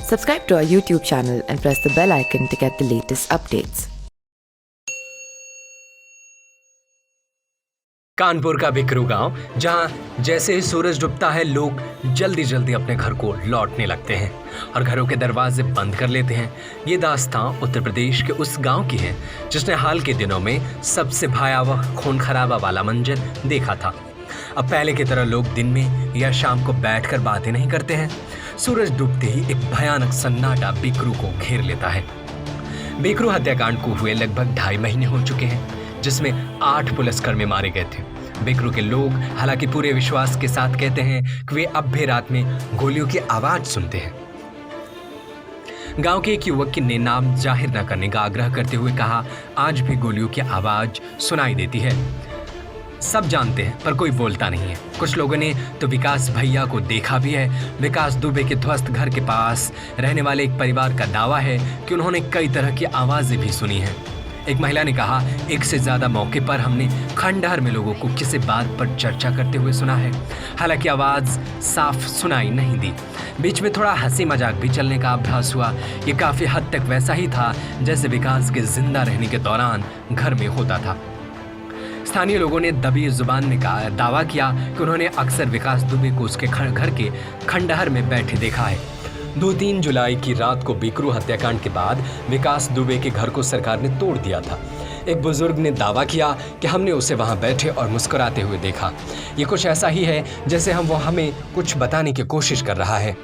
Subscribe to our YouTube channel and press the bell icon to get the latest updates. Kanpur का बिकरू गांव, जहां जैसे ही सूरज डूबता है लोग जल्दी जल्दी अपने घर को लौटने लगते हैं और घरों के दरवाजे बंद कर लेते हैं। ये दास्तां उत्तर प्रदेश के उस गांव की है जिसने हाल के दिनों में सबसे भयावह खून खराबा वाला मंजर देखा था। अब पहले की तरह लोग दिन में या शाम को बैठकर बातें नहीं करते हैं। सूरज डूबते ही एक भयानक सन्नाटा बिकरू को घेर लेता है। बिकरू हत्याकांड को हुए लगभग 2.5 महीने हो चुके हैं, जिसमें 8 पुलिसकर्मी मारे गए थे। बिकरू के लोग हालांकि पूरे विश्वास के साथ कहते हैं कि वे अब भी रात में गोलियों की आवाज सुनते हैं। गांव के एक युवक ने नाम जाहिर न करने का आग्रह करते हुए कहा, आज भी गोलियों की आवाज सुनाई देती है। सब जानते हैं पर कोई बोलता नहीं है। कुछ लोगों ने तो विकास भैया को देखा भी है। विकास दुबे के ध्वस्त घर के पास रहने वाले एक परिवार का दावा है कि उन्होंने कई तरह की आवाजें भी सुनी हैं। एक महिला ने कहा, एक से ज्यादा मौके पर हमने खंडहर में लोगों को किसी बात पर चर्चा करते हुए सुना है। हालांकि आवाज साफ सुनाई नहीं दी। बीच में थोड़ा हंसी मजाक भी चलने का आभास हुआ। ये काफी हद तक वैसा ही था जैसे विकास के जिंदा रहने के दौरान घर में होता था। स्थानीय लोगों ने दबी जुबान में दावा किया कि उन्होंने अक्सर विकास दुबे को उसके घर के खंडहर में बैठे देखा है। 2-3 जुलाई की रात को बिकरू हत्याकांड के बाद विकास दुबे के घर को सरकार ने तोड़ दिया था। एक बुजुर्ग ने दावा किया कि हमने उसे वहां बैठे और मुस्कुराते हुए देखा। ये कुछ ऐसा ही है जैसे वो हमें कुछ बताने की कोशिश कर रहा है।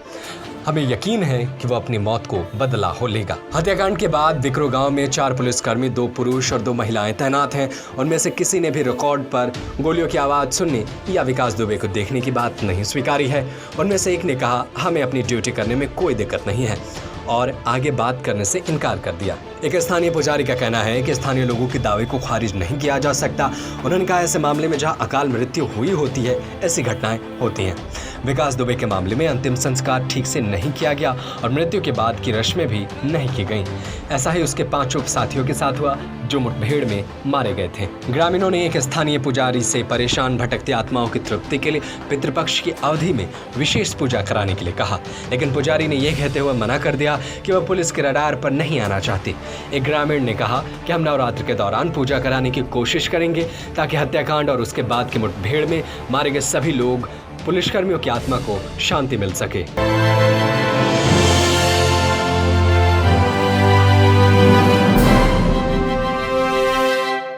हमें यकीन है कि वो अपनी मौत को बदला हो लेगा। हत्याकांड के बाद बिकरू गांव में 4 पुलिसकर्मी, 2 पुरुष और 2 महिलाएं तैनात हैं। उनमें से किसी ने भी रिकॉर्ड पर गोलियों की आवाज सुनने या विकास दुबे को देखने की बात नहीं स्वीकारी है। उनमें से एक ने कहा, हमें अपनी ड्यूटी करने में कोई दिक्कत नहीं है, और आगे बात करने से इनकार कर दिया। एक स्थानीय पुजारी का कहना है कि स्थानीय लोगों के दावे को खारिज नहीं किया जा सकता। उन्होंने कहा, ऐसे मामले में जहां अकाल मृत्यु हुई होती है ऐसी घटनाएं होती हैं। विकास दुबे के मामले में अंतिम संस्कार ठीक से नहीं किया गया और मृत्यु के बाद की रस्में भी नहीं की गईं। ऐसा ही उसके 5 साथियों के साथ हुआ जो मुठभेड़ में मारे गए थे। ग्रामीणों ने एक स्थानीय पुजारी से परेशान भटकती आत्माओं की तृप्ति के लिए पितृपक्ष की अवधि में विशेष पूजा कराने के लिए कहा, लेकिन पुजारी ने यह कहते हुए मना कर दिया कि वह पुलिस के रडार पर नहीं आना चाहते। एक ग्रामीण ने कहा कि हम नवरात्र के दौरान पूजा कराने की कोशिश करेंगे ताकि हत्याकांड और उसके बाद की मुठभेड़ में मारे गए सभी लोग पुलिसकर्मियों की आत्मा को शांति मिल सके।